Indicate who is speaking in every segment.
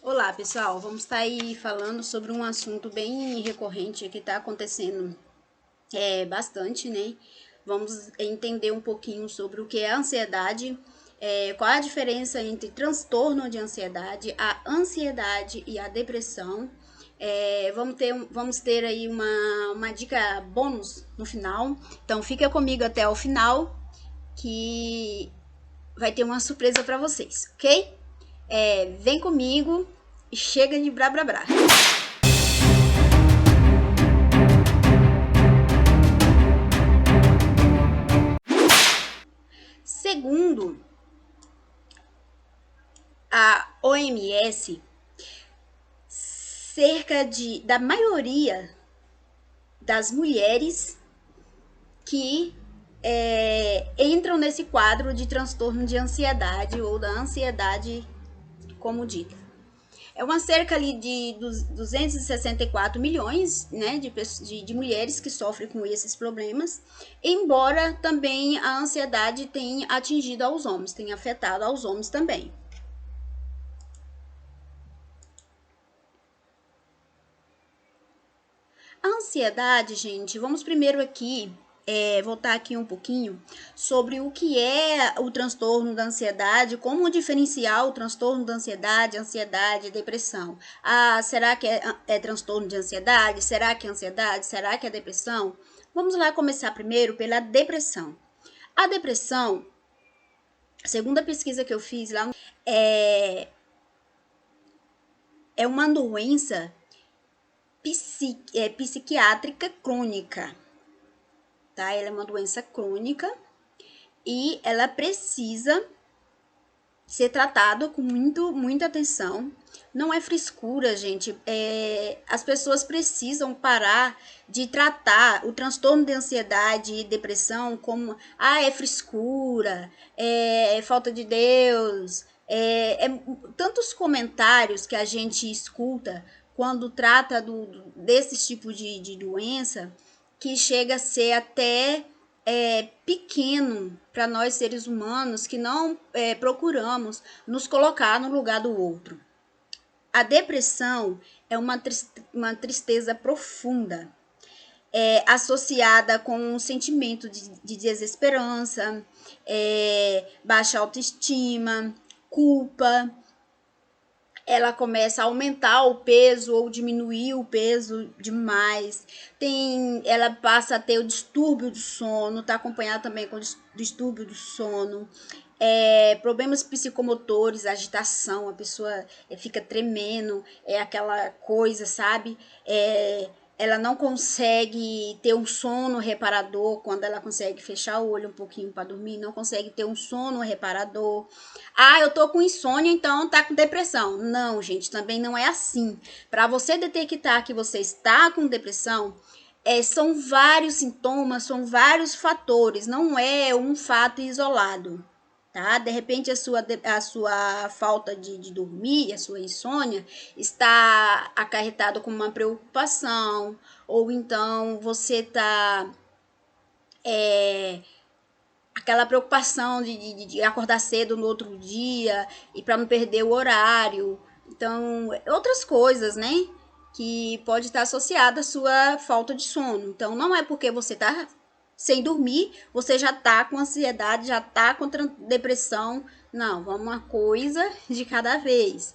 Speaker 1: Olá, pessoal. Vamos estar aí falando sobre um assunto bem recorrente que está acontecendo bastante, né? Vamos entender um pouquinho sobre o que é a ansiedade, qual a diferença entre transtorno de ansiedade, a ansiedade e a depressão. Vamos ter aí uma dica bônus no final. Então, fica comigo até o final que vai ter uma surpresa para vocês, ok? Vem comigo e chega de blá blá blá. Segundo a OMS, da maioria das mulheres que entram nesse quadro de transtorno de ansiedade ou da ansiedade como dita. É uma cerca ali de 264 milhões, né, de mulheres que sofrem com esses problemas, embora também a ansiedade tenha atingido aos homens, tenha afetado aos homens também. A ansiedade, gente, vamos primeiro aqui voltar aqui um pouquinho sobre o que é o transtorno da ansiedade, como diferenciar o transtorno da ansiedade e depressão. Será que é transtorno de ansiedade? Será que é ansiedade? Será que é depressão? Vamos lá começar primeiro pela depressão. A depressão, segundo a pesquisa que eu fiz lá, é uma doença psiquiátrica crônica, tá? Ela é uma doença crônica e ela precisa ser tratada com muita atenção. Não é frescura, gente. As pessoas precisam parar de tratar o transtorno de ansiedade e depressão como é frescura, é falta de Deus. Tantos comentários que a gente escuta quando trata desse tipo de doença que chega a ser até pequeno para nós seres humanos que não procuramos nos colocar no lugar do outro. A depressão é uma tristeza profunda, associada com um sentimento de desesperança, baixa autoestima, culpa. Ela começa a aumentar o peso ou diminuir o peso demais. Ela passa a ter o distúrbio do sono, está acompanhada também com distúrbio do sono. Problemas psicomotores, agitação, a pessoa fica tremendo, aquela coisa, sabe? Ela não consegue ter um sono reparador quando ela consegue fechar o olho um pouquinho para dormir, não consegue ter um sono reparador. Eu tô com insônia, então tá com depressão. Não, gente, também não é assim. Para você detectar que você está com depressão, são vários sintomas, são vários fatores, não é um fato isolado. Tá? De repente a sua falta de dormir, a sua insônia está acarretado com uma preocupação, ou então você está aquela preocupação de acordar cedo no outro dia e para não perder o horário. Então, outras coisas, né? Que pode estar associada à sua falta de sono. Então, não é porque você está sem dormir, você já tá com ansiedade, já tá com depressão. Não, vamos uma coisa de cada vez.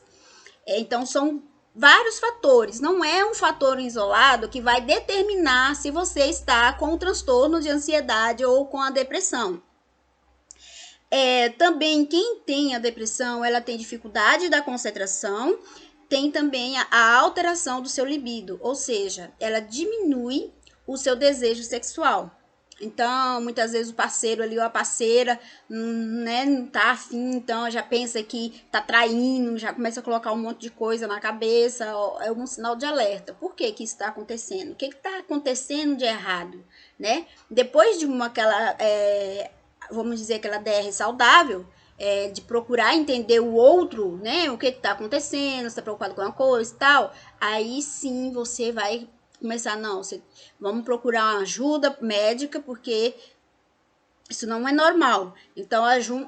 Speaker 1: Então, são vários fatores. Não é um fator isolado que vai determinar se você está com o transtorno de ansiedade ou com a depressão. Também quem tem a depressão, ela tem dificuldade da concentração, tem também a alteração do seu libido, ou seja, ela diminui o seu desejo sexual. Então, muitas vezes o parceiro ali ou a parceira, né, não tá afim, então já pensa que tá traindo, já começa a colocar um monte de coisa na cabeça, é um sinal de alerta. Por que que isso está acontecendo? O que está acontecendo de errado, né? Depois de vamos dizer, aquela DR saudável, de procurar entender o outro, né? O que está acontecendo, se está preocupado com uma coisa e tal, aí sim você vai começar, vamos procurar uma ajuda médica, porque Isso não é normal. Então,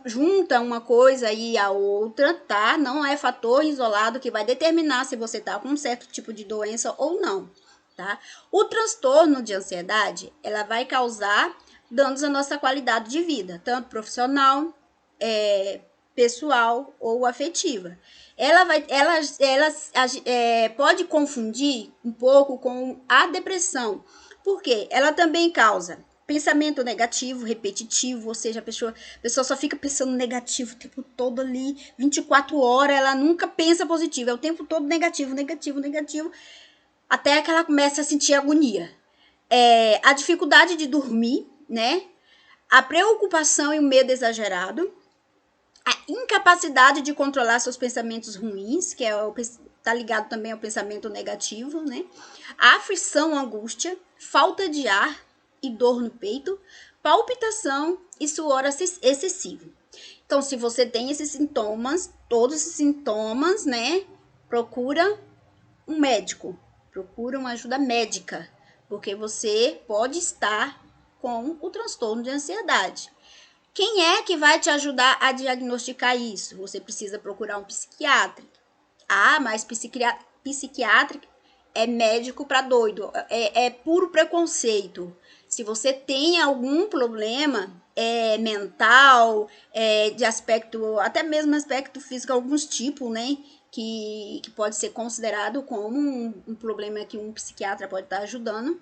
Speaker 1: junta uma coisa e a outra, tá? Não é fator isolado que vai determinar se você tá com um certo tipo de doença ou não, tá? O transtorno de ansiedade, ela vai causar danos à nossa qualidade de vida, tanto profissional, pessoal ou afetiva. Ela pode confundir um pouco com a depressão, porque ela também causa pensamento negativo, repetitivo, ou seja, a pessoa só fica pensando negativo o tempo todo ali, 24 horas, ela nunca pensa positivo, é o tempo todo negativo, negativo, negativo, até que ela começa a sentir agonia. A dificuldade de dormir, né? A preocupação e o medo exagerado, a incapacidade de controlar seus pensamentos ruins, que tá ligado também ao pensamento negativo, né? A aflição, angústia, falta de ar e dor no peito, palpitação e suor excessivo. Então, se você tem esses sintomas, todos esses sintomas, né? Procura um médico, procura uma ajuda médica, porque você pode estar com o transtorno de ansiedade. Quem é que vai te ajudar a diagnosticar isso? Você precisa procurar um psiquiatra. Ah, mas psiquiatra é médico para doido. É puro preconceito. Se você tem algum problema mental, de aspecto, até mesmo aspecto físico, alguns tipos, né? Que pode ser considerado como um problema que um psiquiatra pode estar ajudando.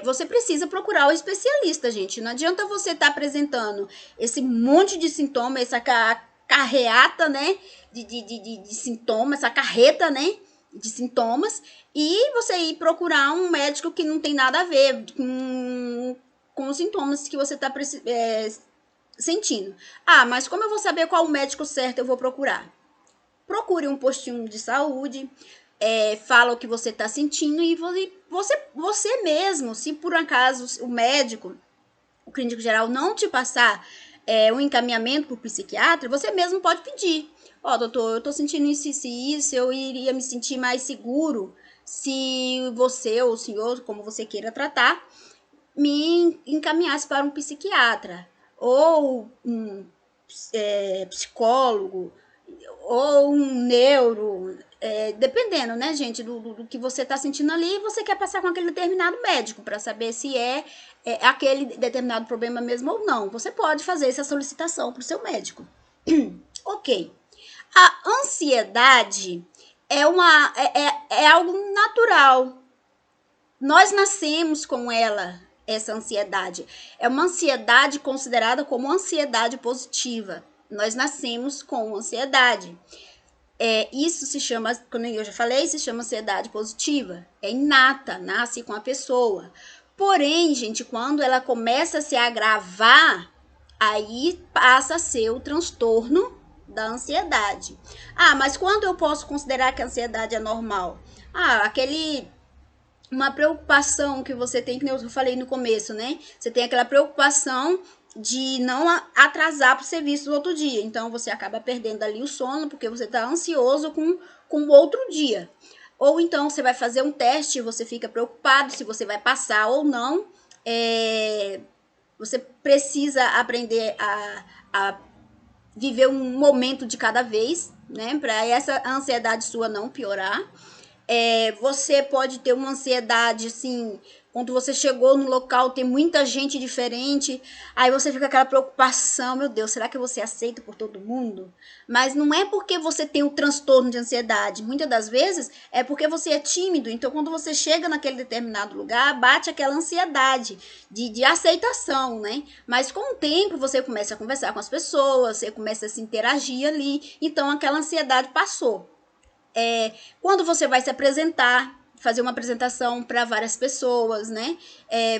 Speaker 1: Você precisa procurar o especialista, gente. Não adianta você estar apresentando esse monte de sintomas, essa carreata, né, de sintomas, essa carreta, né, de sintomas, e você ir procurar um médico que não tem nada a ver com os sintomas que você está sentindo. Ah, mas como eu vou saber qual o médico certo eu vou procurar? Procure um postinho de saúde, fala o que você está sentindo e você mesmo, se por acaso o médico, o clínico geral não te passar um encaminhamento para o psiquiatra, você mesmo pode pedir. Ó, doutor, eu tô sentindo isso, eu iria me sentir mais seguro se você ou o senhor, como você queira tratar, me encaminhasse para um psiquiatra ou um psicólogo ou um neuro, dependendo, né, gente, do que você tá sentindo ali, você quer passar com aquele determinado médico para saber se é aquele determinado problema mesmo ou não. Você pode fazer essa solicitação para o seu médico. Ok. A ansiedade é algo natural. Nós nascemos com ela, essa ansiedade. É uma ansiedade considerada como ansiedade positiva. Nós nascemos com ansiedade. Isso se chama, como eu já falei, se chama ansiedade positiva. É inata, nasce com a pessoa. Porém, gente, quando ela começa a se agravar, aí passa a ser o transtorno da ansiedade. Ah, mas quando eu posso considerar que a ansiedade é normal? Ah, uma preocupação que você tem, que eu falei no começo, né? Você tem aquela preocupação de não atrasar para o serviço no outro dia. Então, você acaba perdendo ali o sono, porque você está ansioso com o outro dia. Ou então, você vai fazer um teste, você fica preocupado se você vai passar ou não. Você precisa aprender a viver um momento de cada vez, né? Para essa ansiedade sua não piorar. Você pode ter uma ansiedade, assim, quando você chegou no local, tem muita gente diferente, aí você fica com aquela preocupação, meu Deus, será que eu vou ser aceito por todo mundo? Mas não é porque você tem um transtorno de ansiedade, muitas das vezes é porque você é tímido, então quando você chega naquele determinado lugar, bate aquela ansiedade de aceitação, né? Mas com o tempo você começa a conversar com as pessoas, você começa a se interagir ali, então aquela ansiedade passou. Quando você vai se apresentar, fazer uma apresentação para várias pessoas, né?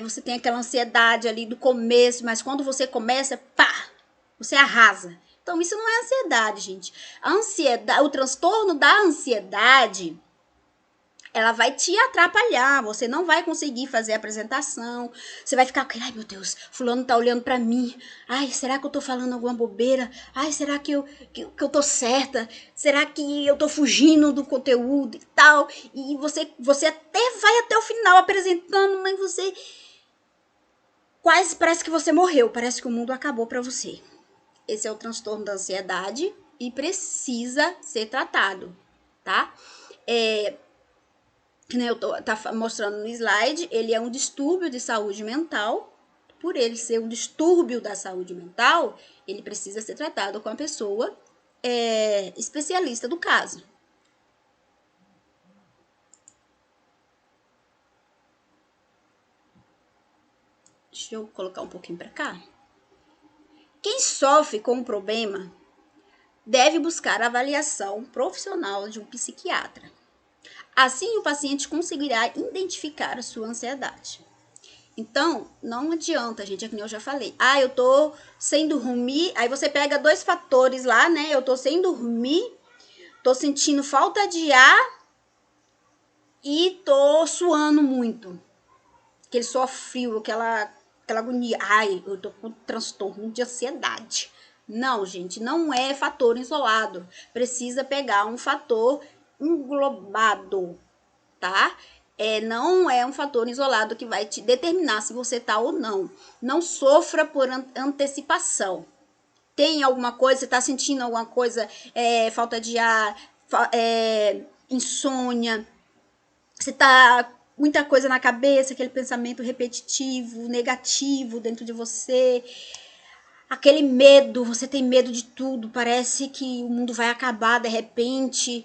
Speaker 1: Você tem aquela ansiedade ali do começo, mas quando você começa, pá, você arrasa. Então, isso não é ansiedade, gente. A ansiedade, o transtorno da ansiedade, ela vai te atrapalhar, você não vai conseguir fazer a apresentação, você vai ficar, ai meu Deus, fulano tá olhando pra mim, ai, será que eu tô falando alguma bobeira, ai, será que eu tô certa, será que eu tô fugindo do conteúdo e tal, e você até vai até o final apresentando, mas você Quase parece que você morreu, parece que o mundo acabou para você. Esse é o transtorno da ansiedade e precisa ser tratado, tá? Que nem eu tá mostrando no slide, ele é um distúrbio de saúde mental. Por ele ser um distúrbio da saúde mental, ele precisa ser tratado com a pessoa especialista do caso. Deixa eu colocar um pouquinho para cá. Quem sofre com o problema deve buscar a avaliação profissional de um psiquiatra. Assim, o paciente conseguirá identificar a sua ansiedade. Então, não adianta, gente, é que nem eu já falei. Ah, eu tô sem dormir. Aí você pega 2 fatores lá, né? Eu tô sem dormir, tô sentindo falta de ar e tô suando muito. Aquele suor frio, aquela agonia. Ai, eu tô com transtorno de ansiedade. Não, gente, não é fator isolado. Precisa pegar um fator englobado, tá? Não é um fator isolado que vai te determinar se você tá ou não. Não sofra por antecipação. Tem alguma coisa, você tá sentindo alguma coisa, falta de ar, insônia, você tá muita coisa na cabeça, aquele pensamento repetitivo, negativo dentro de você, aquele medo, você tem medo de tudo, parece que o mundo vai acabar de repente.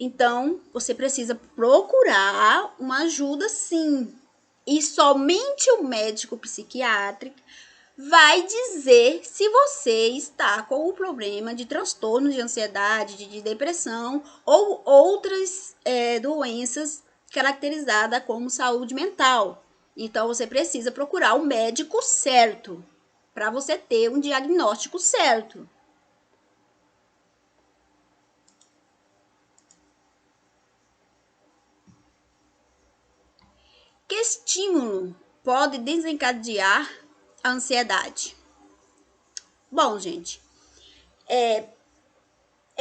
Speaker 1: Então, você precisa procurar uma ajuda, sim. E somente o médico psiquiátrico vai dizer se você está com o problema de transtorno de ansiedade, de depressão ou outras doenças caracterizadas como saúde mental. Então, você precisa procurar o médico certo para você ter um diagnóstico certo. Que estímulo pode desencadear a ansiedade? Bom, gente, é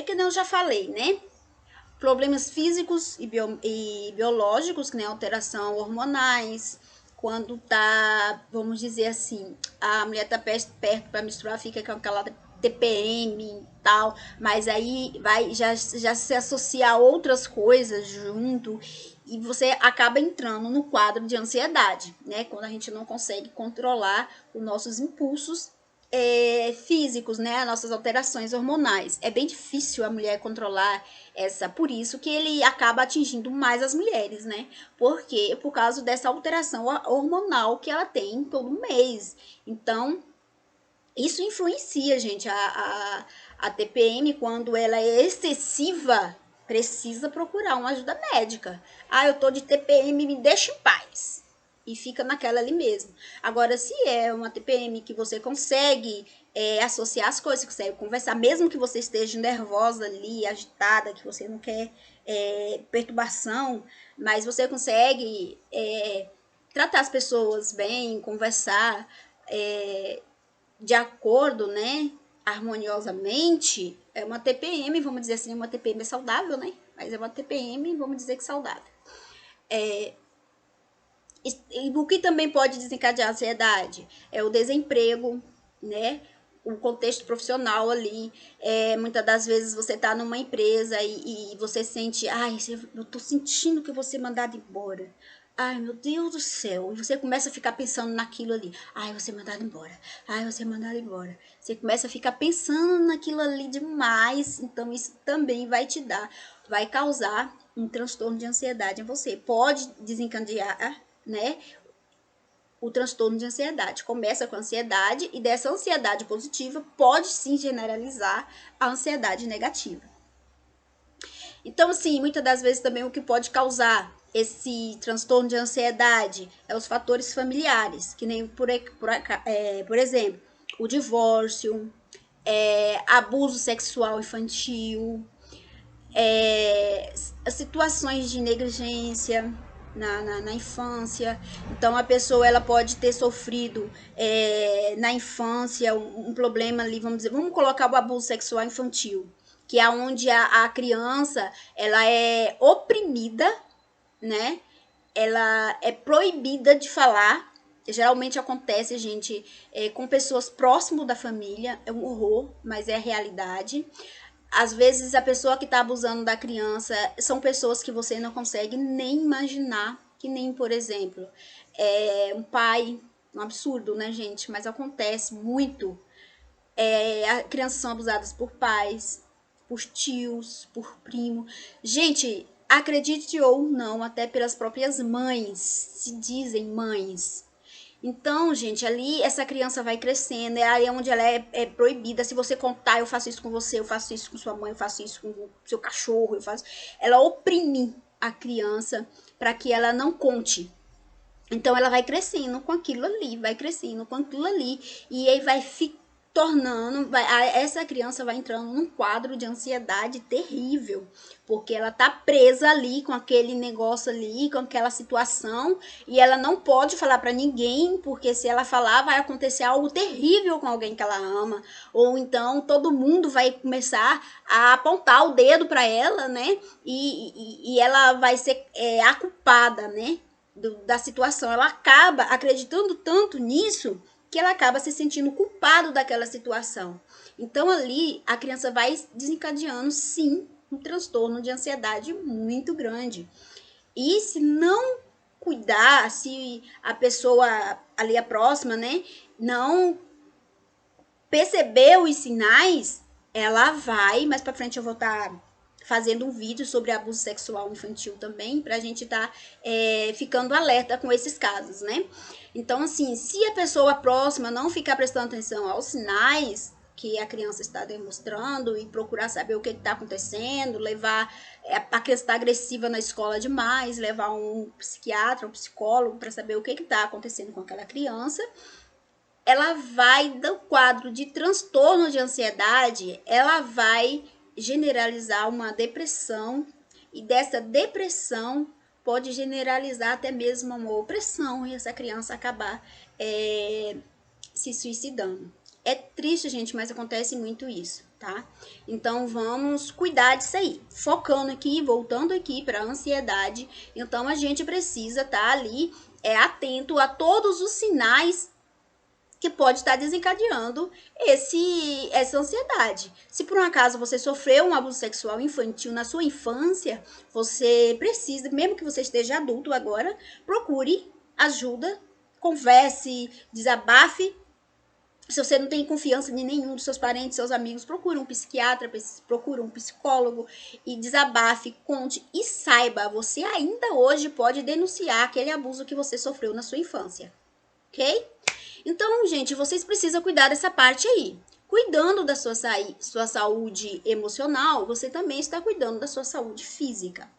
Speaker 1: que eu já falei, né? Problemas físicos e biológicos, que nem alteração hormonais, quando tá, vamos dizer assim, a mulher tá perto para misturar, fica com aquela TPM e tal, mas aí vai já se associa a outras coisas junto e você acaba entrando no quadro de ansiedade, né? Quando a gente não consegue controlar os nossos impulsos físicos, né? Nossas alterações hormonais. É bem difícil a mulher controlar por isso que ele acaba atingindo mais as mulheres, né? Porque por causa dessa alteração hormonal que ela tem todo mês. Então, isso influencia, gente, a TPM, quando ela é excessiva, precisa procurar uma ajuda médica. Ah, eu tô de TPM, me deixa em paz. E fica naquela ali mesmo. Agora, se é uma TPM que você consegue associar as coisas, consegue conversar, mesmo que você esteja nervosa ali, agitada, que você não quer perturbação, mas você consegue tratar as pessoas bem, conversar, de acordo, né, harmoniosamente, é uma TPM, vamos dizer assim, uma TPM saudável, né? Mas é uma TPM, vamos dizer que saudável. E o que também pode desencadear a ansiedade é o desemprego, né? O contexto profissional ali. Muitas das vezes você tá numa empresa e você sente, ai, eu tô sentindo que eu vou ser mandado embora. Ai, meu Deus do céu. E você começa a ficar pensando naquilo ali. Ai, eu vou ser mandado embora. Ai, eu vou ser mandado embora. Você começa a ficar pensando naquilo ali demais. Então, isso também vai causar um transtorno de ansiedade em você. Pode desencadear, né, o transtorno de ansiedade. Começa com a ansiedade e dessa ansiedade positiva pode sim generalizar a ansiedade negativa. Então, assim, muitas das vezes também o que pode causar esse transtorno de ansiedade é os fatores familiares, que nem, por exemplo, o divórcio, abuso sexual infantil, situações de negligência na infância. Então, a pessoa ela pode ter sofrido na infância um problema ali, vamos dizer, vamos colocar o abuso sexual infantil, que é onde a criança ela é oprimida, né? Ela é proibida de falar, Geralmente acontece, gente, com pessoas próximas da família. É um horror, mas é a realidade. Às vezes a pessoa que está abusando da criança são pessoas que você não consegue nem imaginar, que nem, por exemplo, um pai, um absurdo, né, gente? Mas acontece muito. As crianças são abusadas por pais, por tios, por primo. Gente, acredite ou não, até pelas próprias mães, se dizem mães. Então, gente, ali essa criança vai crescendo, é aí onde ela é proibida. Se você contar, eu faço isso com você, eu faço isso com sua mãe, eu faço isso com o seu cachorro, eu faço. Ela oprime a criança para que ela não conte. Então ela vai crescendo com aquilo ali, vai crescendo com aquilo ali, e aí vai tornando, essa criança vai entrando num quadro de ansiedade terrível, porque ela tá presa ali com aquele negócio ali, com aquela situação, e ela não pode falar para ninguém, porque se ela falar vai acontecer algo terrível com alguém que ela ama, ou então todo mundo vai começar a apontar o dedo para ela, né? E ela vai ser a culpada, né? Da situação. Ela acaba acreditando tanto nisso que ela acaba se sentindo culpado daquela situação. Então ali a criança vai desencadeando sim um transtorno de ansiedade muito grande. E se não cuidar, se a pessoa ali a próxima, né, não perceber os sinais, ela vai, mais para frente eu vou estar fazendo um vídeo sobre abuso sexual infantil também, pra gente tá ficando alerta com esses casos, né? Então, assim, se a pessoa próxima não ficar prestando atenção aos sinais que a criança está demonstrando e procurar saber o que está acontecendo, levar a criança está agressiva na escola demais, levar um psiquiatra, um psicólogo para saber o que está acontecendo com aquela criança, ela vai, do quadro de transtorno de ansiedade, ela vai generalizar uma depressão, e dessa depressão pode generalizar até mesmo uma opressão, e essa criança acabar se suicidando. É triste, gente, mas acontece muito isso, tá? Então vamos cuidar disso aí. Focando aqui, voltando aqui para a ansiedade, então a gente precisa estar ali atento a todos os sinais que pode estar desencadeando essa ansiedade. Se por um acaso você sofreu um abuso sexual infantil na sua infância, você precisa, mesmo que você esteja adulto agora, procure ajuda, converse, desabafe. Se você não tem confiança de nenhum dos seus parentes, seus amigos, procure um psiquiatra, procure um psicólogo e desabafe, conte e saiba, você ainda hoje pode denunciar aquele abuso que você sofreu na sua infância, ok? Então, gente, vocês precisam cuidar dessa parte aí. Cuidando da sua saúde emocional, você também está cuidando da sua saúde física.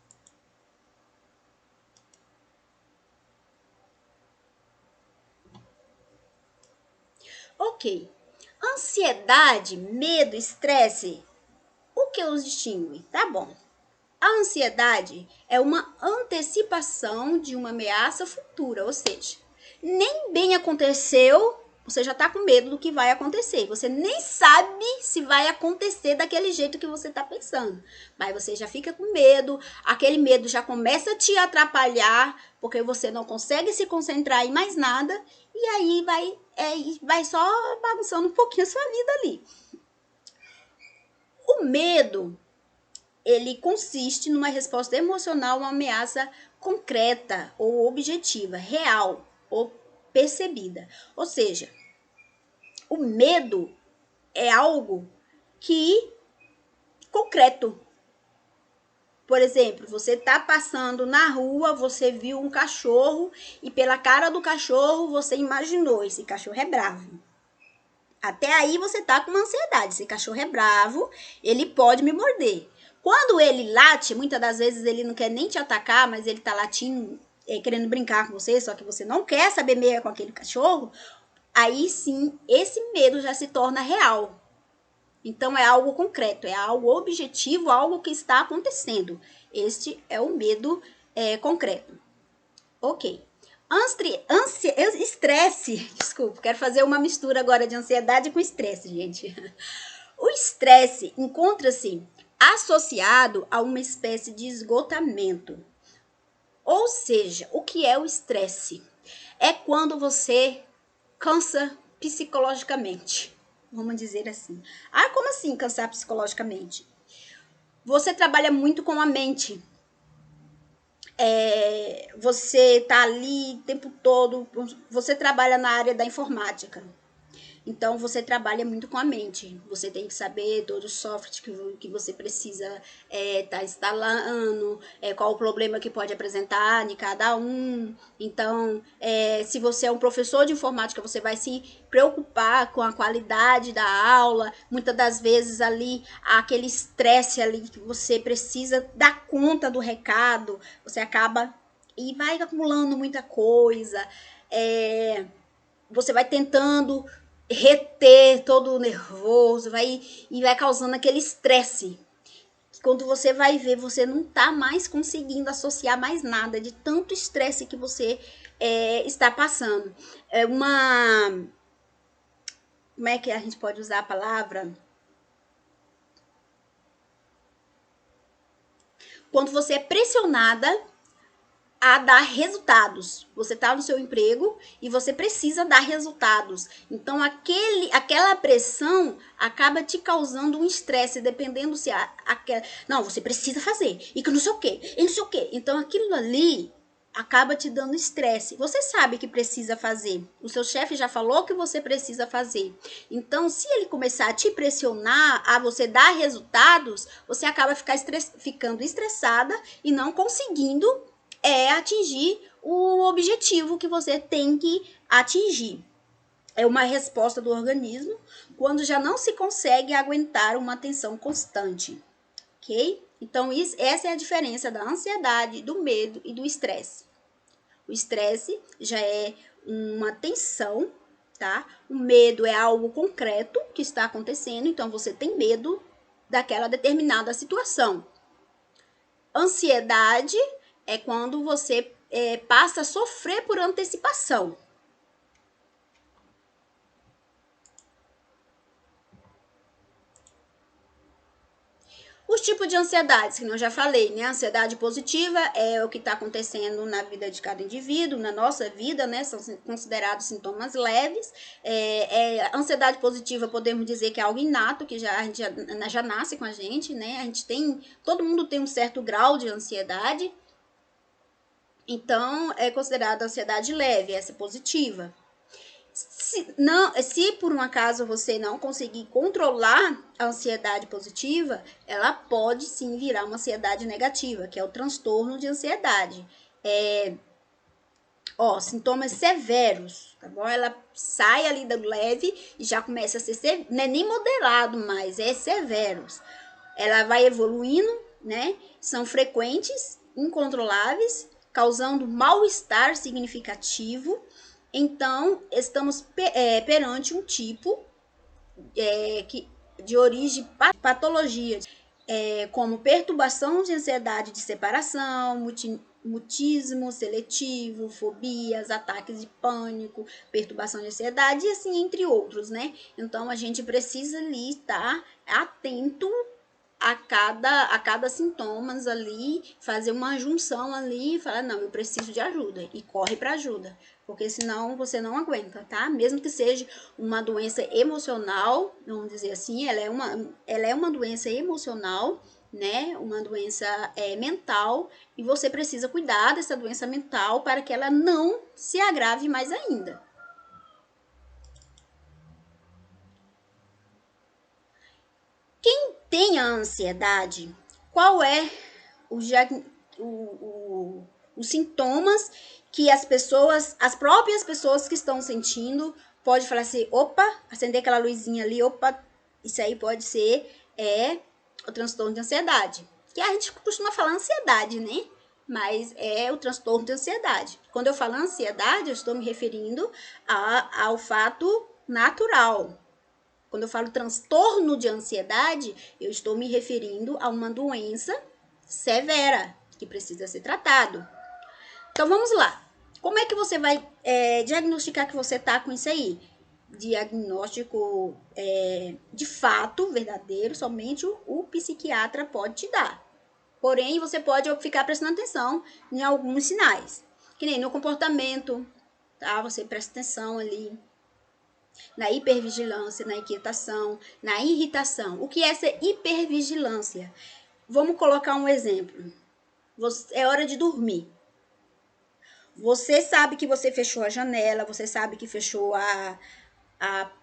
Speaker 1: Ok. Ansiedade, medo, estresse, o que os distingue? Tá bom. A ansiedade é uma antecipação de uma ameaça futura, ou seja, nem bem aconteceu, você já tá com medo do que vai acontecer. Você nem sabe se vai acontecer daquele jeito que você tá pensando. Mas você já fica com medo, aquele medo já começa a te atrapalhar, porque você não consegue se concentrar em mais nada, e aí vai só bagunçando um pouquinho a sua vida ali. O medo, ele consiste numa resposta emocional a uma ameaça concreta ou objetiva, real ou percebida. Ou seja, o medo é algo que concreto. Por exemplo, você está passando na rua, você viu um cachorro e pela cara do cachorro você imaginou, esse cachorro é bravo. Até aí você tá com uma ansiedade, esse cachorro é bravo, ele pode me morder. Quando ele late, muitas das vezes ele não quer nem te atacar, mas ele tá latindo, querendo brincar com você, só que você não quer saber meia com aquele cachorro, aí sim, esse medo já se torna real. Então é algo concreto, é algo objetivo, algo que está acontecendo. Este é o medo concreto. Ok. Estresse, desculpa, quero fazer uma mistura agora de ansiedade com estresse, gente. O estresse encontra-se associado a uma espécie de esgotamento. Ou seja, o que é o estresse? é quando você cansa psicologicamente. Vamos dizer assim. Ah, como assim cansar psicologicamente? Você trabalha muito com a mente. Você tá ali o tempo todo. Você trabalha na área da informática. Então, você trabalha muito com a mente. Você tem que saber todo o software que você precisa tá instalando, qual o problema que pode apresentar em cada um. Então, se você é um professor de informática, você vai se preocupar com a qualidade da aula. Muitas das vezes ali, aquele estresse ali que você precisa dar conta do recado, você acaba e vai acumulando muita coisa. Você vai tentando reter todo o nervoso, e vai causando aquele estresse. Quando você vai ver, você não tá mais conseguindo associar mais nada de tanto estresse que você está passando. É uma... Como é que a gente pode usar a palavra? Quando você é pressionada a dar resultados. Você está no seu emprego e você precisa dar resultados. Então, aquela pressão acaba te causando um estresse, dependendo se não, você precisa fazer, e que não sei o quê, e não sei o quê. Então, aquilo ali acaba te dando estresse. Você sabe que precisa fazer. O seu chefe já falou que você precisa fazer. Então, se ele começar a te pressionar a você dar resultados, você acaba ficando estressada e não conseguindo atingir o objetivo que você tem que atingir. É uma resposta do organismo quando já não se consegue aguentar uma tensão constante, ok? Então, essa é a diferença da ansiedade, do medo e do estresse. O estresse já é uma tensão, tá? O medo é algo concreto que está acontecendo, então você tem medo daquela determinada situação. Ansiedade é quando você passa a sofrer por antecipação. Os tipos de ansiedades, que eu já falei, né? A ansiedade positiva é o que está acontecendo na vida de cada indivíduo, na nossa vida, né? São considerados sintomas leves. Ansiedade positiva, podemos dizer que é algo inato, que a gente já nasce com a gente, né? Todo mundo tem um certo grau de ansiedade. Então, é considerada ansiedade leve, essa positiva. Se por um acaso você não conseguir controlar a ansiedade positiva, ela pode sim virar uma ansiedade negativa, que é o transtorno de ansiedade. Sintomas severos, tá bom? Ela sai ali do leve e já começa a ser, não é nem moderado mais, é severos. Ela vai evoluindo, né? São frequentes, incontroláveis, causando mal-estar significativo. Então, estamos perante um tipo de origem patologia, como perturbação de ansiedade de separação, mutismo seletivo, fobias, ataques de pânico, perturbação de ansiedade e assim entre outros, né? Então, a gente precisa ali estar atento a cada sintomas ali, fazer uma junção ali e falar, não, eu preciso de ajuda, e corre para ajuda, porque senão você não aguenta, tá? Mesmo que seja uma doença emocional, vamos dizer assim, ela é uma doença emocional, né? Uma doença mental, e você precisa cuidar dessa doença mental para que ela não se agrave mais ainda. Quem tem a ansiedade, qual é os sintomas que as próprias pessoas que estão sentindo, pode falar assim, opa, acender aquela luzinha ali, opa, isso aí pode ser o transtorno de ansiedade. Que a gente costuma falar ansiedade, né? Mas é o transtorno de ansiedade. Quando eu falo ansiedade, eu estou me referindo ao fato natural. Quando eu falo transtorno de ansiedade, eu estou me referindo a uma doença severa que precisa ser tratado. Então vamos lá. Como é que você vai diagnosticar que você está com isso aí? Diagnóstico de fato verdadeiro, somente o psiquiatra pode te dar. Porém, você pode ficar prestando atenção em alguns sinais, que nem no comportamento, tá? Você presta atenção ali na hipervigilância, na inquietação, na irritação. O que é essa hipervigilância? Vamos colocar um exemplo. É hora de dormir. Você sabe que você fechou a janela, você sabe que fechou a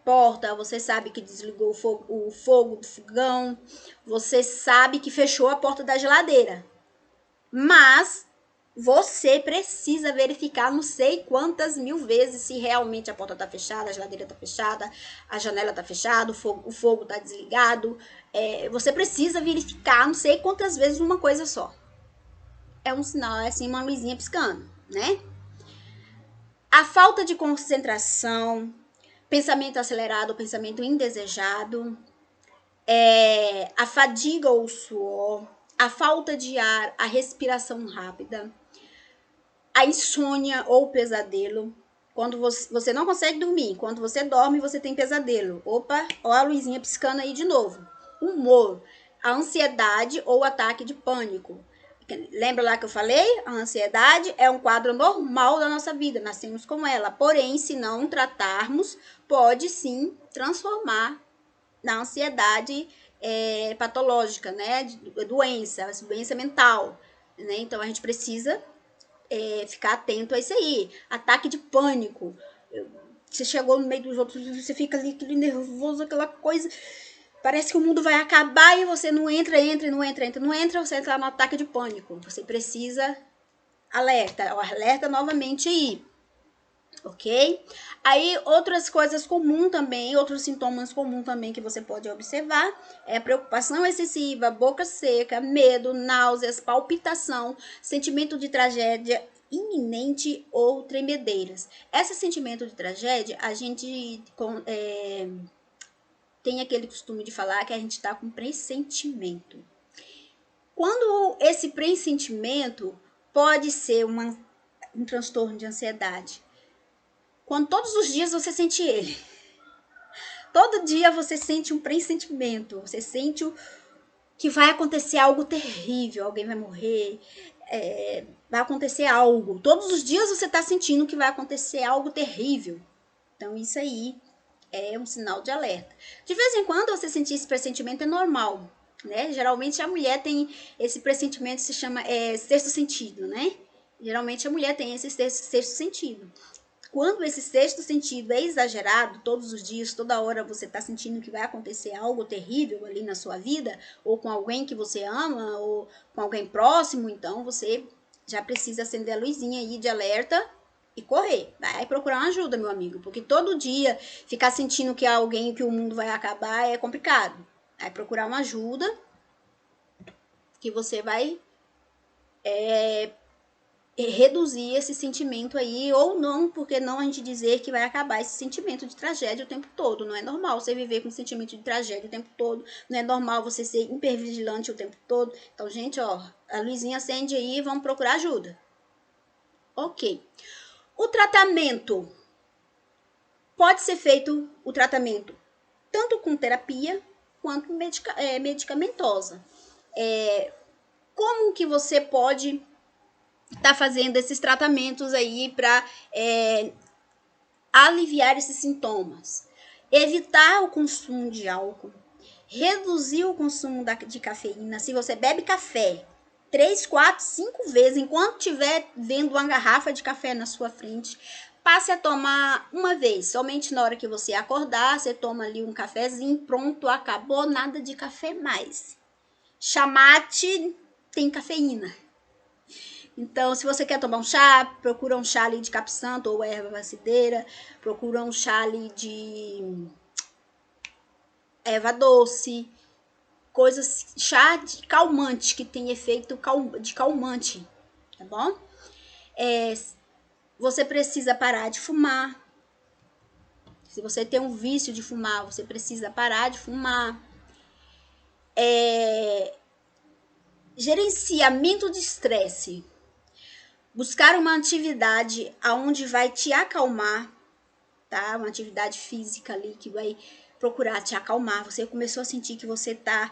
Speaker 1: porta, você sabe que desligou o fogo do fogão, você sabe que fechou a porta da geladeira. Mas você precisa verificar não sei quantas mil vezes se realmente a porta está fechada, a geladeira está fechada, a janela está fechada, o fogo está desligado. Você precisa verificar não sei quantas vezes uma coisa só. É um sinal, é assim, uma luzinha piscando, né? A falta de concentração, pensamento acelerado, pensamento indesejado, a fadiga ou o suor, a falta de ar, a respiração rápida, a insônia ou pesadelo. Quando você não consegue dormir, quando você dorme, você tem pesadelo. Opa, ó a luzinha piscando aí de novo. Humor, a ansiedade ou ataque de pânico. Lembra lá que eu falei? A ansiedade é um quadro normal da nossa vida, nascemos com ela. Porém, se não tratarmos, pode sim transformar na ansiedade patológica, né? Doença mental. Né? Então, a gente precisa ficar atento a isso aí. Ataque de pânico. Você chegou no meio dos outros, você fica ali aquele nervoso, aquela coisa. Parece que o mundo vai acabar e você não entra, você entra no ataque de pânico. Você precisa alerta novamente aí. Ok? Aí, outras coisas comuns também, outros sintomas comuns também que você pode observar é preocupação excessiva, boca seca, medo, náuseas, palpitação, sentimento de tragédia iminente ou tremedeiras. Esse sentimento de tragédia, a gente tem aquele costume de falar que a gente está com pressentimento. Quando esse pressentimento pode ser um transtorno de ansiedade, quando todos os dias você sente ele. Todo dia você sente um pressentimento. Você sente que vai acontecer algo terrível. Alguém vai morrer. Vai acontecer algo. Todos os dias você está sentindo que vai acontecer algo terrível. Então, isso aí é um sinal de alerta. De vez em quando você sentir esse pressentimento é normal. Né? Geralmente a mulher tem esse pressentimento, se chama sexto sentido. Né? Geralmente a mulher tem esse sexto sentido. Quando esse sexto sentido é exagerado, todos os dias, toda hora você está sentindo que vai acontecer algo terrível ali na sua vida, ou com alguém que você ama, ou com alguém próximo, então você já precisa acender a luzinha aí de alerta e correr. Vai procurar uma ajuda, meu amigo, porque todo dia ficar sentindo que alguém, que o mundo vai acabar é complicado. Vai procurar uma ajuda que você vai reduzir esse sentimento aí, ou não, porque não a gente dizer que vai acabar esse sentimento de tragédia o tempo todo. Não é normal você viver com sentimento de tragédia o tempo todo, não é normal você ser hipervigilante o tempo todo. Então, gente, ó, a luzinha acende aí e vamos procurar ajuda. Ok. O tratamento pode ser feito, o tratamento, tanto com terapia quanto medicamentosa. Como que você pode tá fazendo esses tratamentos aí para aliviar esses sintomas? Evitar o consumo de álcool, reduzir o consumo de cafeína. Se você bebe café 3, 4, 5 vezes, enquanto estiver vendo uma garrafa de café na sua frente, passe a tomar uma vez, somente na hora que você acordar, você toma ali um cafezinho, pronto, acabou, nada de café mais. Chamate tem cafeína. Então, se você quer tomar um chá, procura um chá ali de capsanto ou erva vacideira, procura um chá ali de erva doce, chá de calmante, que tem efeito de calmante, tá bom? Você precisa parar de fumar. Se você tem um vício de fumar, você precisa parar de fumar. Gerenciamento de estresse. Buscar uma atividade aonde vai te acalmar, tá? Uma atividade física ali que vai procurar te acalmar. Você começou a sentir que você tá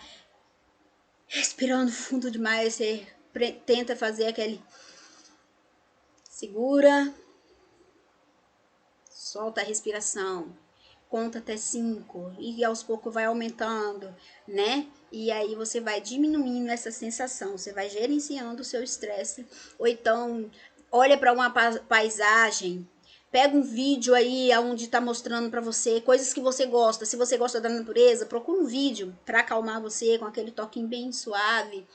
Speaker 1: respirando fundo demais, você tenta fazer aquele segura, solta a respiração, conta até 5 e aos poucos vai aumentando, né? E aí você vai diminuindo essa sensação, você vai gerenciando o seu estresse. Ou então, olha para uma paisagem, pega um vídeo aí onde tá mostrando para você coisas que você gosta. Se você gosta da natureza, procura um vídeo para acalmar você com aquele toquinho bem suave,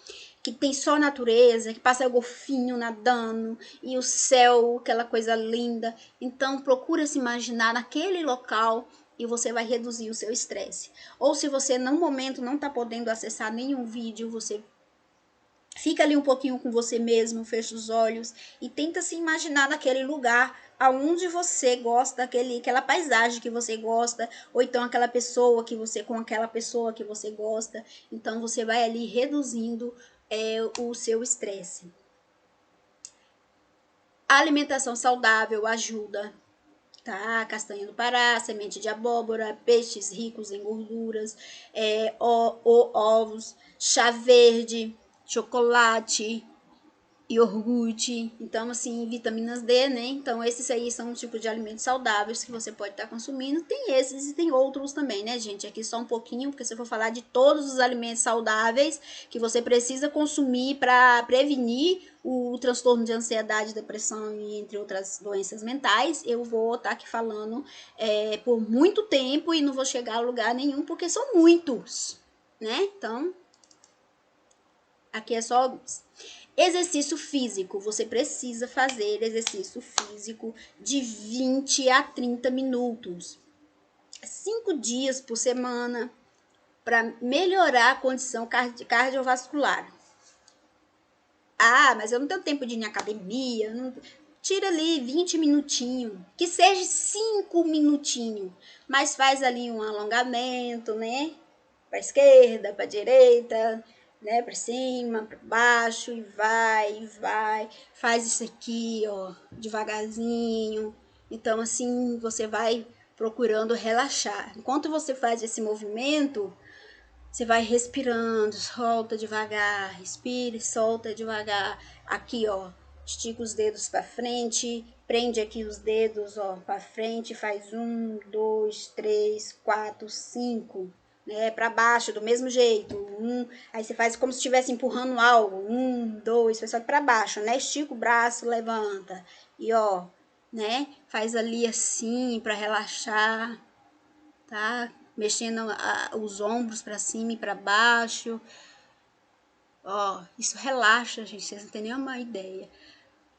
Speaker 1: que tem só natureza, que passa o golfinho nadando e o céu, aquela coisa linda. Então procura se imaginar naquele local e você vai reduzir o seu estresse. Ou se você no momento não está podendo acessar nenhum vídeo, você fica ali um pouquinho com você mesmo, fecha os olhos e tenta se imaginar naquele lugar aonde você gosta, aquela paisagem que você gosta, ou então aquela pessoa que você, com aquela pessoa que você gosta. Então você vai ali reduzindo o seu estresse. A alimentação saudável ajuda, tá? Castanha do Pará, semente de abóbora, peixes ricos em gorduras, ovos, chá verde, chocolate, iogurte, então assim, vitaminas D, né? Então esses aí são os tipos de alimentos saudáveis que você pode estar consumindo. Tem esses e tem outros também, né, gente? Aqui só um pouquinho, porque se eu for falar de todos os alimentos saudáveis que você precisa consumir para prevenir o transtorno de ansiedade, depressão e entre outras doenças mentais, eu vou estar aqui falando por muito tempo e não vou chegar a lugar nenhum, porque são muitos, né? Então, aqui é só exercício físico. Você precisa fazer exercício físico de 20 a 30 minutos. 5 dias por semana para melhorar a condição cardiovascular. Ah, mas eu não tenho tempo de ir na academia. Não... Tira ali 20 minutinhos, que seja 5 minutinhos, mas faz ali um alongamento, né? Para esquerda, para direita, né, para cima, para baixo, e vai, faz isso aqui, ó, devagarzinho. Então, assim, você vai procurando relaxar. Enquanto você faz esse movimento, você vai respirando, solta devagar, respira e solta devagar. Aqui, ó, estica os dedos para frente, prende aqui os dedos, ó, para frente, faz 1, 2, 3, 4, 5, né, para baixo do mesmo jeito. Aí você faz como se estivesse empurrando algo. 1, 2, só que para baixo, né? Estica o braço, levanta. E ó, né? Faz ali assim para relaxar, tá? Mexendo os ombros para cima e para baixo. Ó, isso relaxa, gente, vocês não têm nenhuma ideia.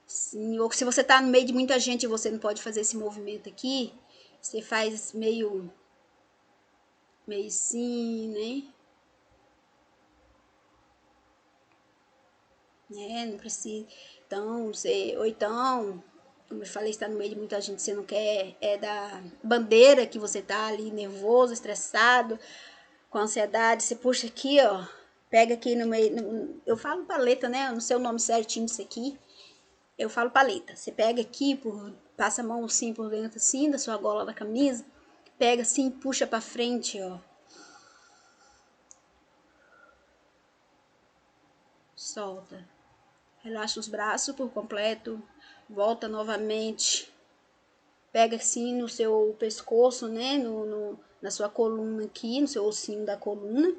Speaker 1: Sim, ou se você tá no meio de muita gente e você não pode fazer esse movimento aqui, você faz meio assim, né? Não precisa. Então, ou então, como eu falei, está no meio de muita gente, você não quer da bandeira que você tá ali nervoso, estressado, com ansiedade, você puxa aqui, ó, pega aqui no meio, eu falo paleta, né? Eu não sei o nome certinho disso aqui. Eu falo paleta. Você pega aqui, passa a mão assim por dentro assim da sua gola da camisa, pega assim, puxa para frente, ó. Solta. Relaxa os braços por completo, volta novamente. Pega assim no seu pescoço, né? Na sua coluna aqui, no seu ossinho da coluna.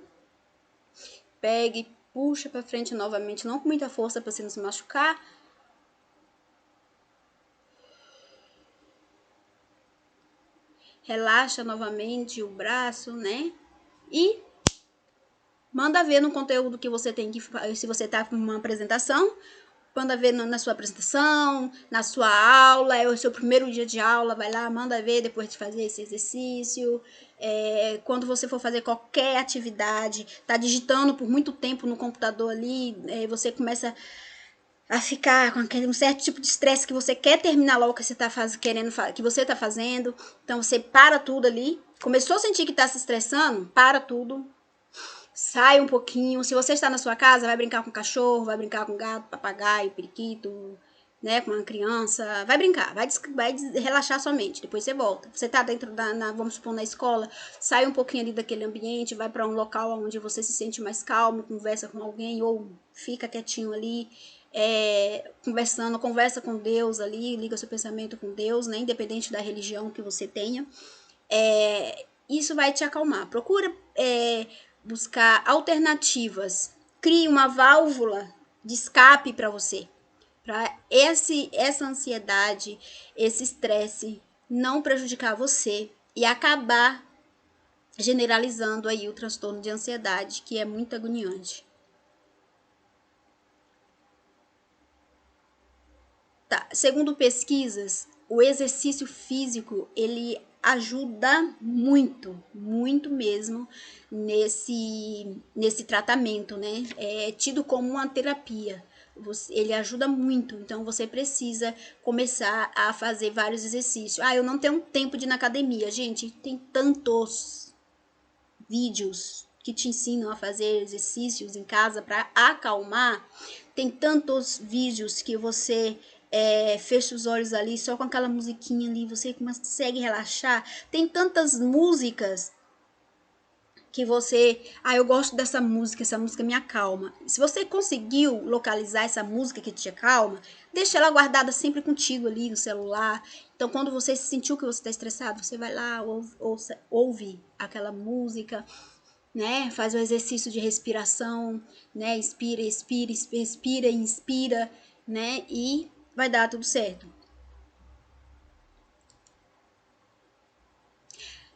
Speaker 1: Pega e puxa para frente novamente, não com muita força para você não se machucar. Relaxa novamente o braço, né? E manda ver no conteúdo que você tem que... Se você tá com uma apresentação, manda ver na sua apresentação, na sua aula, é o seu primeiro dia de aula, vai lá, manda ver depois de fazer esse exercício. Quando você for fazer qualquer atividade, tá digitando por muito tempo no computador ali, você começa a ficar com um certo tipo de estresse que você quer terminar logo que você tá que você tá fazendo. Então você para tudo ali. Começou a sentir que tá se estressando? Para tudo. Sai um pouquinho. Se você está na sua casa, vai brincar com cachorro, vai brincar com gato, papagaio, periquito, né, com uma criança, vai brincar, vai relaxar sua mente, depois você volta. Você tá dentro vamos supor, na escola, sai um pouquinho ali daquele ambiente, vai para um local onde você se sente mais calmo, conversa com alguém ou fica quietinho ali, conversa com Deus ali, liga seu pensamento com Deus, né, independente da religião que você tenha. Isso vai te acalmar. Procura buscar alternativas. Crie uma válvula de escape para você, para essa ansiedade, esse estresse não prejudicar você e acabar generalizando aí o transtorno de ansiedade, que é muito agoniante. Tá. Segundo pesquisas, o exercício físico, ele ajuda muito, muito mesmo nesse tratamento, né? É tido como uma terapia. Ele ajuda muito, então você precisa começar a fazer vários exercícios. Eu não tenho tempo de ir na academia. Gente, tem tantos vídeos que te ensinam a fazer exercícios em casa para acalmar. Tem tantos vídeos que você fecha os olhos ali, só com aquela musiquinha ali, você consegue relaxar. Tem tantas músicas que você, eu gosto dessa música, essa música me acalma. Se você conseguiu localizar essa música que te acalma, deixa ela guardada sempre contigo ali no celular. Então, quando você sentiu que você está estressado, você vai lá, ouve aquela música, né? Faz o exercício de respiração, né? Inspira, expira, respira, inspira, né? E vai dar tudo certo.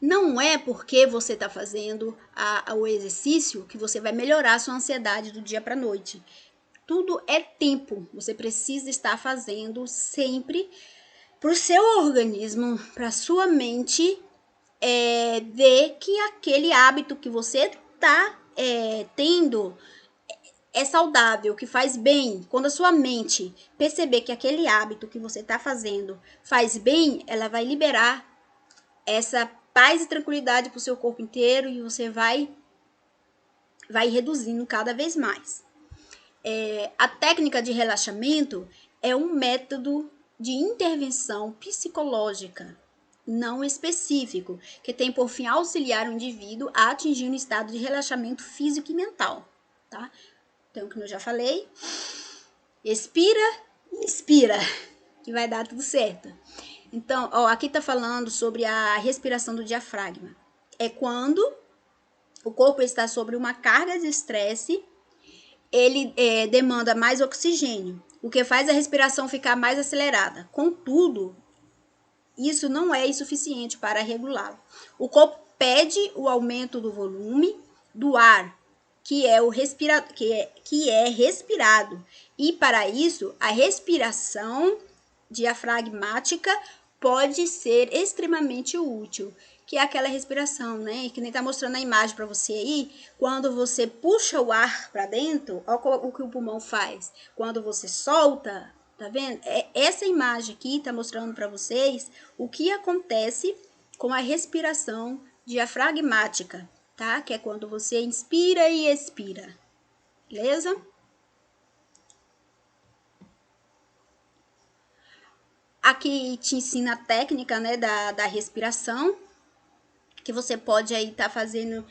Speaker 1: Não é porque você está fazendo o exercício que você vai melhorar a sua ansiedade do dia para a noite. Tudo é tempo. Você precisa estar fazendo sempre para o seu organismo, para a sua mente, ver que aquele hábito que você está tendo é saudável, que faz bem. Quando a sua mente perceber que aquele hábito que você está fazendo faz bem, ela vai liberar essa paz e tranquilidade para o seu corpo inteiro e você vai reduzindo cada vez mais. A técnica de relaxamento é um método de intervenção psicológica não específico, que tem por fim auxiliar o indivíduo a atingir um estado de relaxamento físico e mental, tá? Então, como eu já falei, expira e inspira, que vai dar tudo certo. Então, aqui tá falando sobre a respiração do diafragma. É quando o corpo está sobre uma carga de estresse, ele demanda mais oxigênio, o que faz a respiração ficar mais acelerada. Contudo, isso não é insuficiente para regulá-lo. O corpo pede o aumento do volume do ar que é respirado. E para isso, a respiração diafragmática pode ser extremamente útil, que é aquela respiração, né? Que nem tá mostrando a imagem para você aí. Quando você puxa o ar para dentro, olha o que o pulmão faz. Quando você solta, tá vendo? Essa imagem aqui tá mostrando para vocês o que acontece com a respiração diafragmática, tá? Que é quando você inspira e expira. Beleza? Aqui te ensina a técnica, né, da respiração, que você pode aí estar fazendo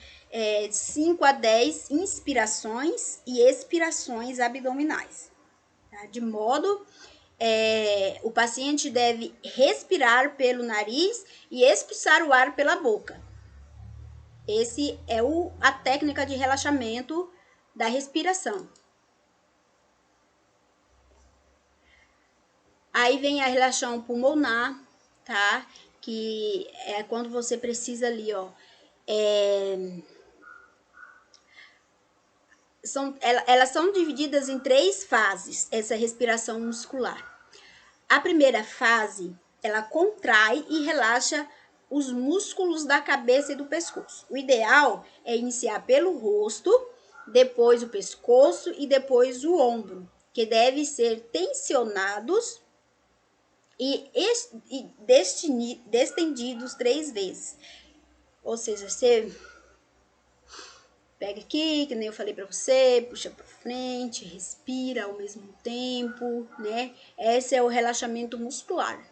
Speaker 1: 5 a 10 inspirações e expirações abdominais, tá? De modo, o paciente deve respirar pelo nariz e expulsar o ar pela boca. Esse é a técnica de relaxamento da respiração. Aí vem a relaxação pulmonar, tá? Que é quando você precisa ali, elas são divididas em 3 fases, essa respiração muscular. A primeira fase, ela contrai e relaxa os músculos da cabeça e do pescoço. O ideal é iniciar pelo rosto, depois o pescoço e depois o ombro, que devem ser tensionados e destendidos 3 vezes. Ou seja, você Pega aqui, que nem eu falei pra você, puxa pra frente, respira ao mesmo tempo, né? Esse é o relaxamento muscular,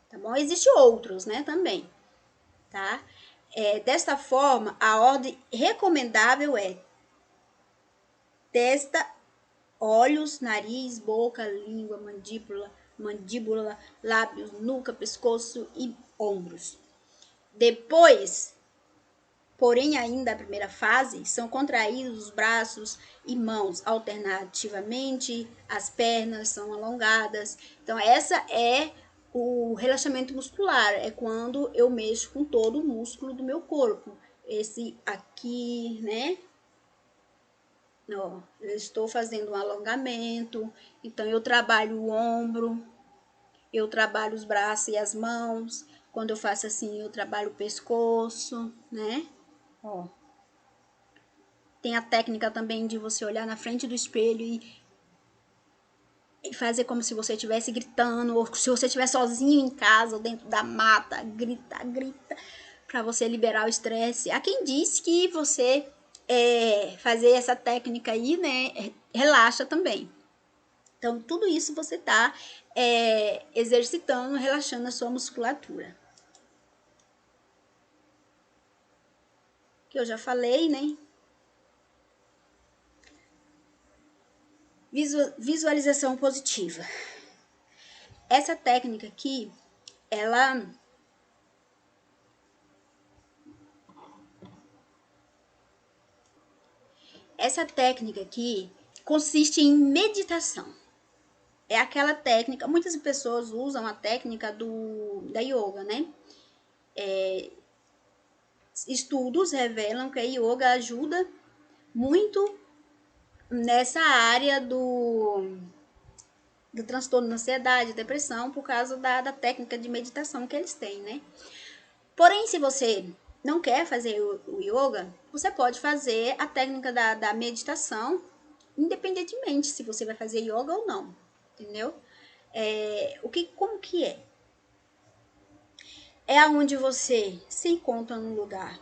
Speaker 1: tá bom? Existem outros, né, também, tá? Desta forma, a ordem recomendável é testa, olhos, nariz, boca, língua, mandíbula, lábios, nuca, pescoço e ombros. Depois, porém ainda a primeira fase, são contraídos os braços e mãos alternativamente, as pernas são alongadas. Então essa é o relaxamento muscular, é quando eu mexo com todo o músculo do meu corpo. Esse aqui, né? Ó, eu estou fazendo um alongamento, então eu trabalho o ombro, eu trabalho os braços e as mãos. Quando eu faço assim, eu trabalho o pescoço, né? Ó. Tem a técnica também de você olhar na frente do espelho e fazer como se você estivesse gritando, ou se você estiver sozinho em casa ou dentro da mata, grita, grita, para você liberar o estresse. Há quem diz que você fazer essa técnica aí, né, relaxa também. Então, tudo isso você está exercitando, relaxando a sua musculatura. Que eu já falei, né? Visualização positiva. Essa técnica aqui, essa técnica aqui consiste em meditação. É aquela técnica, muitas pessoas usam a técnica da yoga, né? Estudos revelam que a yoga ajuda muito nessa área do transtorno de ansiedade, depressão, por causa da técnica de meditação que eles têm, né? Porém, se você não quer fazer o yoga, você pode fazer a técnica da meditação, independentemente se você vai fazer yoga ou não, entendeu? Como que é? É aonde você se encontra num lugar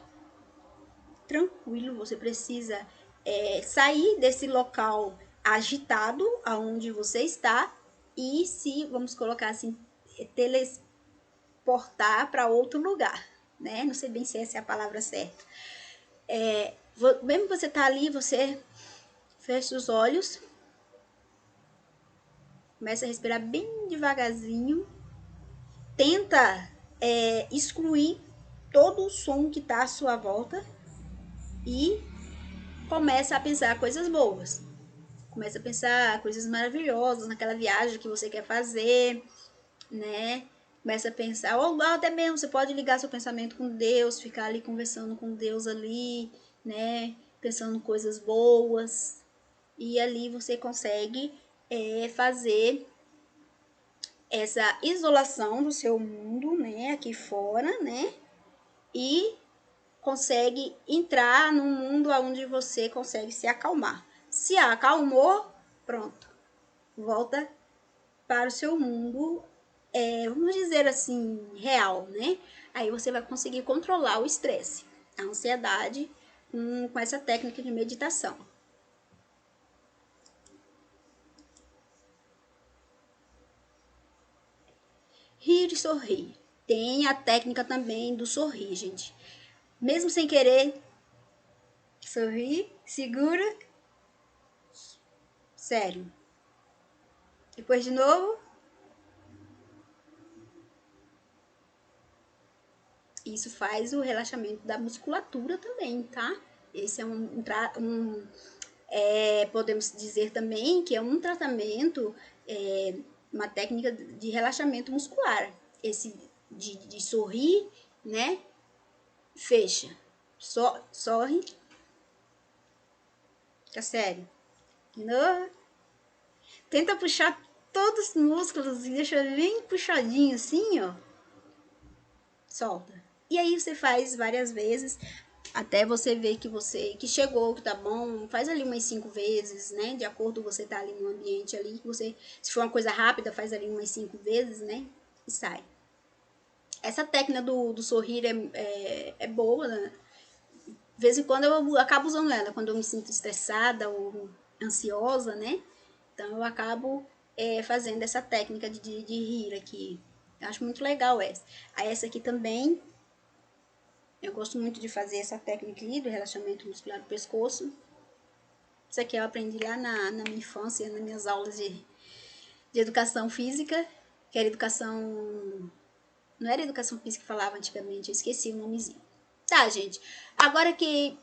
Speaker 1: tranquilo, você precisa sair desse local agitado aonde você está e se, vamos colocar assim, teleportar para outro lugar, né? Não sei bem se essa é a palavra certa. Mesmo que você tá ali, você fecha os olhos, começa a respirar bem devagarzinho, tenta excluir todo o som que tá à sua volta e começa a pensar coisas boas. Começa a pensar coisas maravilhosas naquela viagem que você quer fazer, né? Começa a pensar, ou até mesmo você pode ligar seu pensamento com Deus, ficar ali conversando com Deus ali, né? Pensando coisas boas. E ali você consegue fazer essa isolação do seu mundo, né? Aqui fora, né? E consegue entrar num mundo onde você consegue se acalmar. Se acalmou, pronto, volta para o seu mundo, vamos dizer assim, real, né? Aí você vai conseguir controlar o estresse, a ansiedade, com essa técnica de meditação. Rir e sorrir. Tem a técnica também do sorrir, gente. Mesmo sem querer, sorrir, segura. Sério. Depois de novo. Isso faz o relaxamento da musculatura também, tá? Esse é podemos dizer também que é um tratamento, uma técnica de relaxamento muscular. Esse de sorrir, né? Fecha. Sorre. Fica sério. Não. Tenta puxar todos os músculos e deixa bem puxadinho assim, ó. Solta. E aí você faz várias vezes até você ver que chegou, que tá bom. Faz ali umas 5 vezes, né? De acordo com você tá ali no ambiente ali, que você, se for uma coisa rápida, faz ali umas 5 vezes, né? E sai. Essa técnica do sorrir é boa, né? De vez em quando eu acabo usando ela, quando eu me sinto estressada ou ansiosa, né? Então eu acabo fazendo essa técnica de rir aqui. Eu acho muito legal essa. Essa aqui também, eu gosto muito de fazer essa técnica aqui do relaxamento muscular do pescoço. Isso aqui eu aprendi lá na minha infância, nas minhas aulas de educação física, que era educação... Não era educação física que falava antigamente, eu esqueci o nomezinho. Tá, gente. Agora que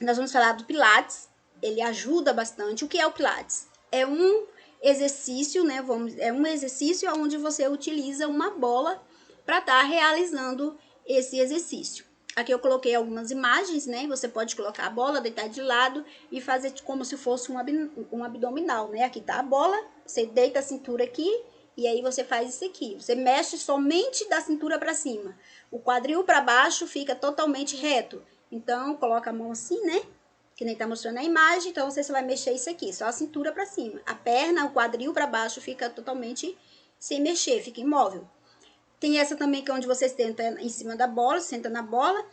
Speaker 1: nós vamos falar do Pilates, ele ajuda bastante. O que é o Pilates? É um exercício, né? É um exercício onde você utiliza uma bola para estar realizando esse exercício. Aqui eu coloquei algumas imagens, né? Você pode colocar a bola, deitar de lado e fazer como se fosse um abdominal, né? Aqui tá a bola, você deita a cintura aqui e aí você faz isso aqui. Você mexe somente da cintura para cima. O quadril para baixo fica totalmente reto. Então, coloca a mão assim, né? Que nem tá mostrando a imagem. Então, você só vai mexer isso aqui, só a cintura para cima. A perna, o quadril para baixo fica totalmente sem mexer, fica imóvel. Tem essa também que é onde você senta em cima da bola, senta na bola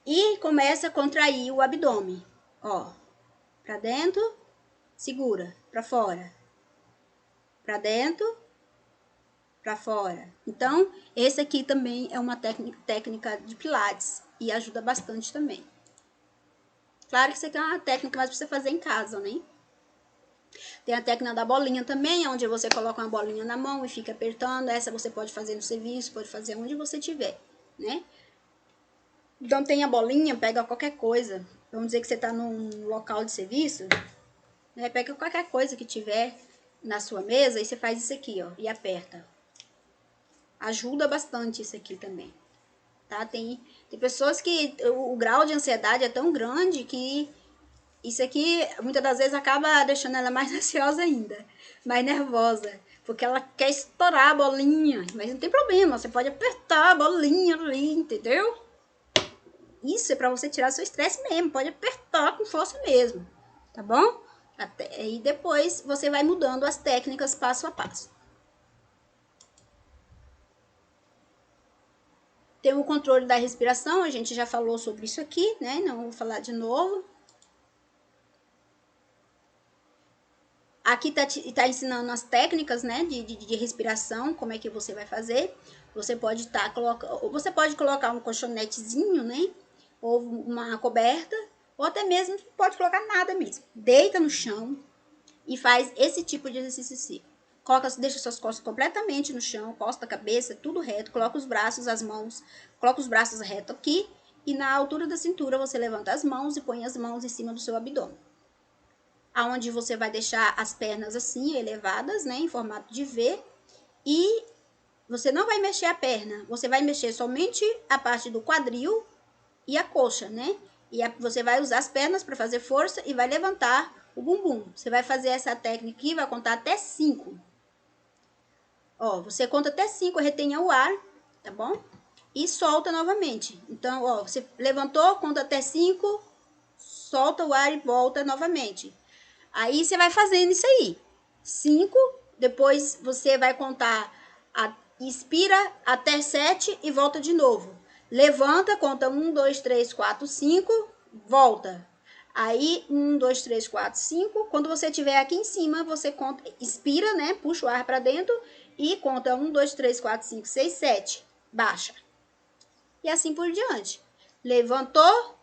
Speaker 1: e começa a contrair o abdômen. Ó, pra dentro, segura, pra fora. Pra dentro, pra fora. Então, esse aqui também é uma técnica de Pilates e ajuda bastante também. Claro que isso aqui é uma técnica mais pra você fazer em casa, né? Tem a técnica da bolinha também, onde você coloca uma bolinha na mão e fica apertando. Essa você pode fazer no serviço, pode fazer onde você tiver, né? Então tem a bolinha, pega qualquer coisa. Vamos dizer que você está num local de serviço, né? Pega qualquer coisa que tiver na sua mesa e você faz isso aqui, ó, e aperta. Ajuda bastante isso aqui também, tá? Tem pessoas que o grau de ansiedade é tão grande que isso aqui, muitas das vezes, acaba deixando ela mais ansiosa ainda, mais nervosa, porque ela quer estourar a bolinha, mas não tem problema, você pode apertar a bolinha ali, entendeu? Isso é para você tirar seu estresse mesmo, pode apertar com força mesmo, tá bom? E depois você vai mudando as técnicas passo a passo. Tem o controle da respiração, a gente já falou sobre isso aqui, né? Não vou falar de novo. Aqui tá ensinando as técnicas, né, de respiração, como é que você vai fazer. Você pode colocar um colchonetezinho, né, ou uma coberta, ou até mesmo pode colocar nada mesmo. Deita no chão e faz esse tipo de exercício assim. Deixa suas costas completamente no chão, costa a cabeça, tudo reto, coloca os braços, as mãos, coloca os braços reto aqui e na altura da cintura você levanta as mãos e põe as mãos em cima do seu abdômen. Aonde você vai deixar as pernas assim, elevadas, né, em formato de V, e você não vai mexer a perna, você vai mexer somente a parte do quadril e a coxa, né? E você vai usar as pernas para fazer força e vai levantar o bumbum. Você vai fazer essa técnica aqui, vai contar até 5. Ó, você conta até 5, retenha o ar, tá bom? E solta novamente. Então, ó, você levantou, conta até 5, solta o ar e volta novamente. Aí você vai fazendo isso aí. 5, depois você vai contar, expira até 7 e volta de novo. Levanta, conta 1, 2, 3, 4, 5, volta. Aí 1, 2, 3, 4, 5. Quando você estiver aqui em cima, você conta, expira, né? Puxa o ar para dentro e conta 1, 2, 3, 4, 5, 6, 7. Baixa. E assim por diante. Levantou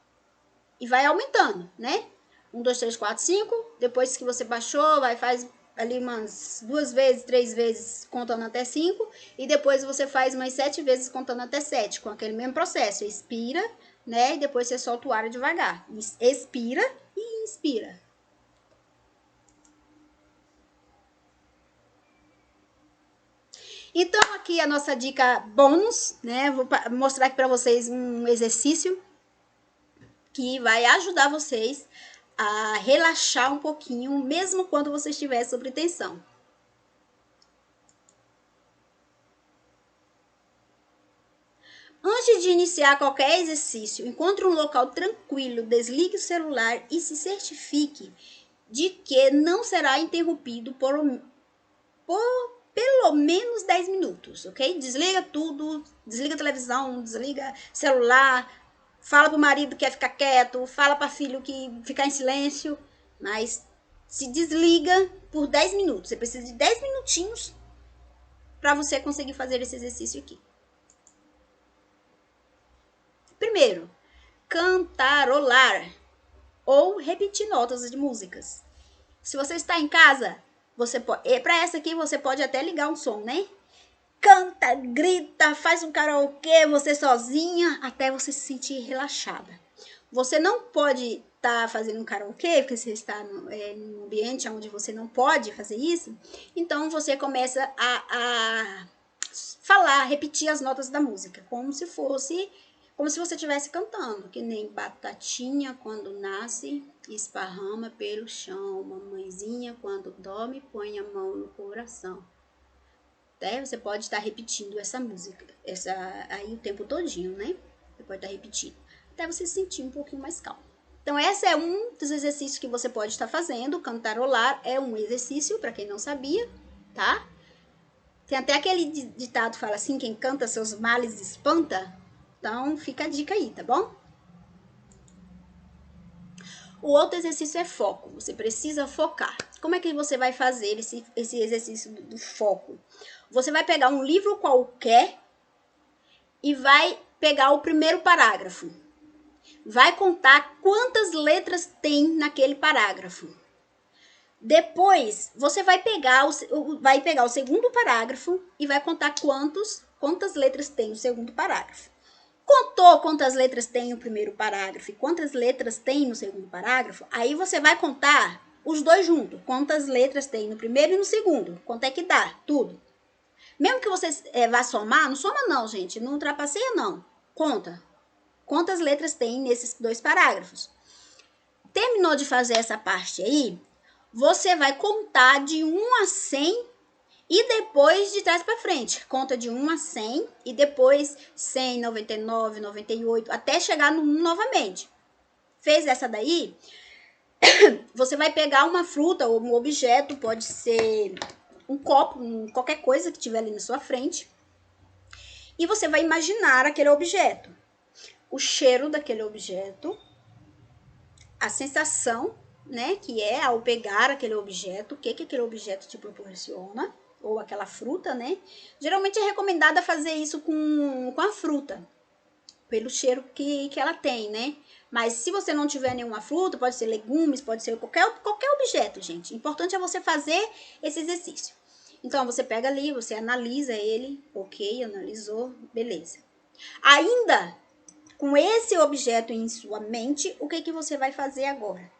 Speaker 1: e vai aumentando, né? 1, 2, 3, 4, 5. Depois que você baixou, faz ali umas 2 vezes, 3 vezes, contando até 5. E depois você faz umas 7 vezes, contando até 7, com aquele mesmo processo. Expira, né? E depois você solta o ar devagar. Expira e inspira. Então, aqui a nossa dica bônus, né? Vou mostrar aqui para vocês um exercício que vai ajudar vocês a relaxar um pouquinho, mesmo quando você estiver sob tensão. Antes de iniciar qualquer exercício, encontre um local tranquilo, desligue o celular e se certifique de que não será interrompido por pelo menos 10 minutos, ok? Desliga tudo, desliga a televisão, desliga celular, fala pro marido que quer ficar quieto, fala para filho que ficar em silêncio, mas se desliga por 10 minutos. Você precisa de 10 minutinhos para você conseguir fazer esse exercício aqui. Primeiro, cantarolar ou repetir notas de músicas. Se você está em casa, você pode, para essa aqui você pode até ligar um som, né? Canta, grita, faz um karaokê, você sozinha, até você se sentir relaxada. Você não pode estar fazendo um karaokê, porque você está num ambiente onde você não pode fazer isso. Então, você começa a falar, repetir as notas da música, como se você estivesse cantando, que nem batatinha quando nasce, esparrama pelo chão, mamãezinha quando dorme, põe a mão no coração. Você pode estar repetindo essa música, aí o tempo todinho, né? Você pode estar repetindo, até você se sentir um pouquinho mais calmo. Então, esse é um dos exercícios que você pode estar fazendo. Cantarolar é um exercício, para quem não sabia, tá? Tem até aquele ditado que fala assim, quem canta seus males espanta. Então, fica a dica aí, tá bom? O outro exercício é foco. Você precisa focar. Como é que você vai fazer esse exercício do foco? Você vai pegar um livro qualquer e vai pegar o primeiro parágrafo. Vai contar quantas letras tem naquele parágrafo. Depois, você vai pegar o segundo parágrafo e vai contar quantas letras tem no segundo parágrafo. Contou quantas letras tem no primeiro parágrafo e quantas letras tem no segundo parágrafo, aí você vai contar os dois juntos. Quantas letras tem no primeiro e no segundo. Quanto é que dá? Tudo. Mesmo que você vá somar, não soma não, gente. Não ultrapasseia não. Conta. Quantas letras tem nesses dois parágrafos. Terminou de fazer essa parte aí, você vai contar de 1 a 100 e depois de trás para frente. Conta de 1 a 100 e depois 100, 99, 98, até chegar no 1 novamente. Fez essa daí? Você vai pegar uma fruta ou um objeto, pode ser um copo, qualquer coisa que tiver ali na sua frente. E você vai imaginar aquele objeto. O cheiro daquele objeto, a sensação, né, que é ao pegar aquele objeto, o que aquele objeto te proporciona, ou aquela fruta, né? Geralmente é recomendado fazer isso com a fruta, pelo cheiro que ela tem, né? Mas se você não tiver nenhuma fruta, pode ser legumes, pode ser qualquer objeto, gente. O importante é você fazer esse exercício. Então, você pega ali, você analisa ele, ok, analisou, beleza. Ainda com esse objeto em sua mente, o que você vai fazer agora?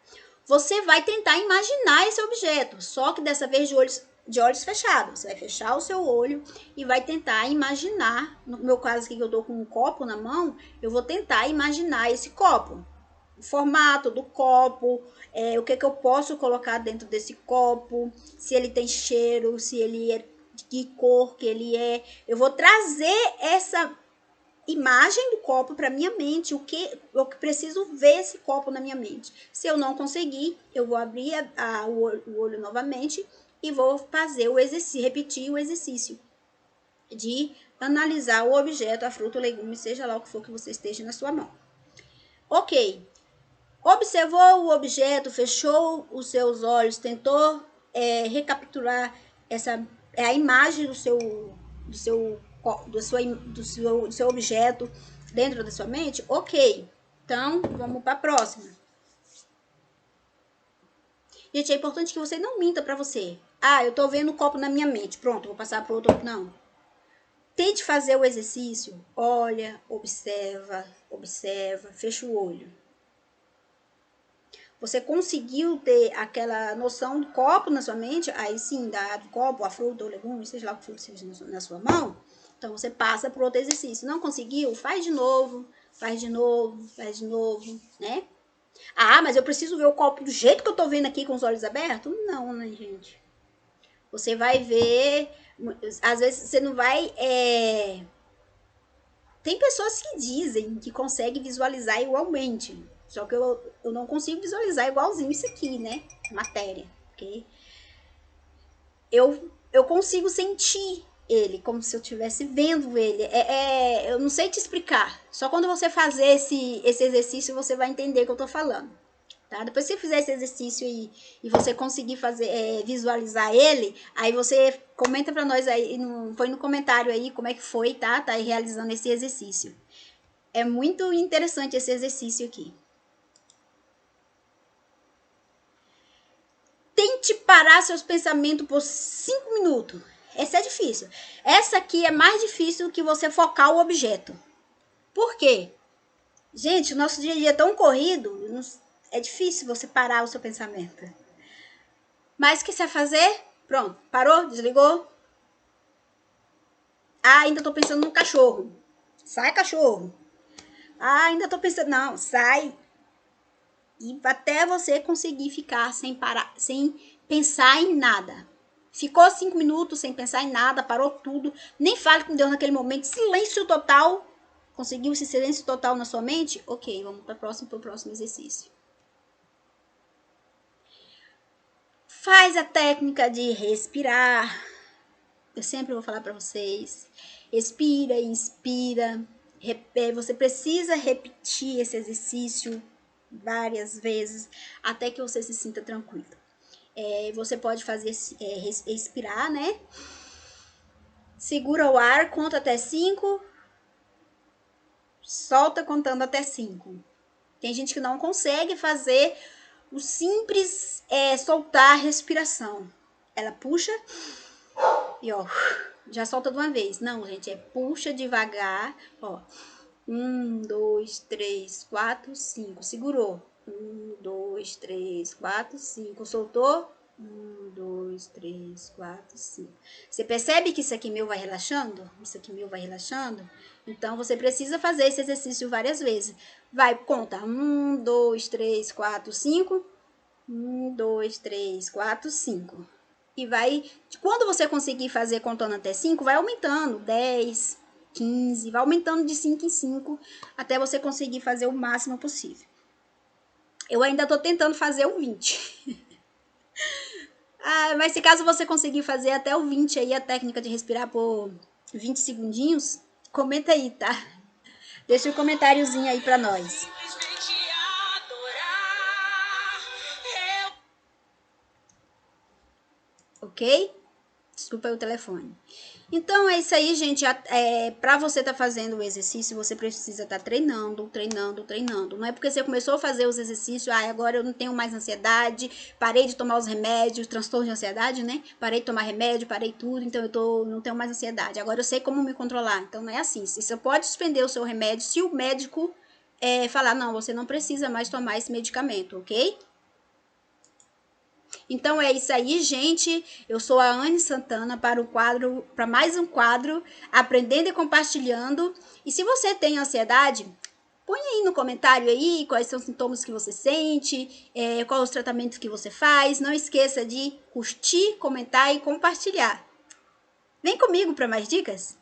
Speaker 1: Você vai tentar imaginar esse objeto, só que dessa vez de olhos fechados. Você vai fechar o seu olho e vai tentar imaginar. No meu caso aqui, que eu tô com um copo na mão, eu vou tentar imaginar esse copo. O formato do copo, o que eu posso colocar dentro desse copo, se ele tem cheiro, se ele é de que cor que ele é. Eu vou trazer essa imagem do copo para minha mente, eu preciso ver esse copo na minha mente. Se eu não conseguir, eu vou abrir o olho novamente e vou fazer o exercício, repetir o exercício de analisar o objeto, a fruta, o legume, seja lá o que for que você esteja na sua mão. Ok. Observou o objeto, fechou os seus olhos, tentou recapturar a imagem do seu objeto dentro da sua mente? Ok. Então, vamos para a próxima. Gente, é importante que você não minta para você. Ah, eu tô vendo o copo na minha mente. Pronto, vou passar para outro. Não. Tente fazer o exercício. Olha, observa, fecha o olho. Você conseguiu ter aquela noção do copo na sua mente? Aí sim, do copo, a fruta, o legume, seja lá o que for seja na sua mão. Então, você passa para outro exercício. Não conseguiu? Faz de novo, né? Ah, mas eu preciso ver o copo do jeito que eu tô vendo aqui com os olhos abertos? Não, né, gente? Você vai ver... Às vezes, você não vai... Tem pessoas que dizem que conseguem visualizar igualmente. Só que eu não consigo visualizar igualzinho isso aqui, né? Matéria. Porque eu consigo sentir ele, como se eu estivesse vendo ele. Eu não sei te explicar. Só quando você fazer esse exercício, você vai entender o que eu tô falando. Tá? Depois que você fizer esse exercício aí e você conseguir fazer, visualizar ele, aí você comenta pra nós aí, põe no comentário aí como é que foi, tá? Tá aí realizando esse exercício. É muito interessante esse exercício aqui. Tente parar seus pensamentos por 5 minutos. Essa é difícil. Essa aqui é mais difícil que você focar o objeto. Por quê? Gente, o nosso dia a dia é tão corrido, é difícil você parar o seu pensamento. Mas o que você vai fazer? Pronto, parou, desligou. Ah, ainda tô pensando no cachorro. Sai, cachorro. Ah, ainda tô pensando. Não, sai. E até você conseguir ficar sem parar, sem pensar em nada. Ficou 5 minutos sem pensar em nada, parou tudo. Nem fale com Deus naquele momento. Silêncio total. Conseguiu esse silêncio total na sua mente? Ok, vamos para o próximo exercício. Faz a técnica de respirar. Eu sempre vou falar para vocês. Expira, inspira. Você precisa repetir esse exercício várias vezes até que você se sinta tranquilo. Você pode fazer respirar, né? Segura o ar, conta até 5. Solta contando até 5. Tem gente que não consegue fazer o simples soltar a respiração. Ela puxa e ó, já solta de uma vez. Não, gente, puxa devagar, ó. 1, 2, 3, 4, 5. Segurou. 1, 2, 3, 4, 5. Soltou. 1, 2, 3, 4, 5. Você percebe que isso aqui meu vai relaxando? Isso aqui meu vai relaxando? Então, você precisa fazer esse exercício várias vezes. Vai, conta. 1, 2, 3, 4, 5. 1, 2, 3, 4, 5. E vai... Quando você conseguir fazer contando até 5, vai aumentando. 10, 15, vai aumentando de 5 em 5 até você conseguir fazer o máximo possível. Eu ainda tô tentando fazer o 20. Mas se caso você conseguir fazer até o 20 aí, a técnica de respirar por 20 segundinhos, comenta aí, tá? Deixa um comentáriozinho aí pra nós. Ok? Desculpa aí o telefone. Então, é isso aí, gente. Para você estar fazendo o exercício, você precisa estar treinando. Não é porque você começou a fazer os exercícios, agora eu não tenho mais ansiedade, parei de tomar os remédios, transtorno de ansiedade, né? Parei de tomar remédio, parei tudo, então não tenho mais ansiedade. Agora eu sei como me controlar. Então, não é assim. Você pode suspender o seu remédio se o médico falar, não, você não precisa mais tomar esse medicamento, ok? Então é isso aí, gente. Eu sou a Anne Santana para mais um quadro Aprendendo e Compartilhando. E se você tem ansiedade, põe aí no comentário aí quais são os sintomas que você sente, quais os tratamentos que você faz. Não esqueça de curtir, comentar e compartilhar. Vem comigo para mais dicas.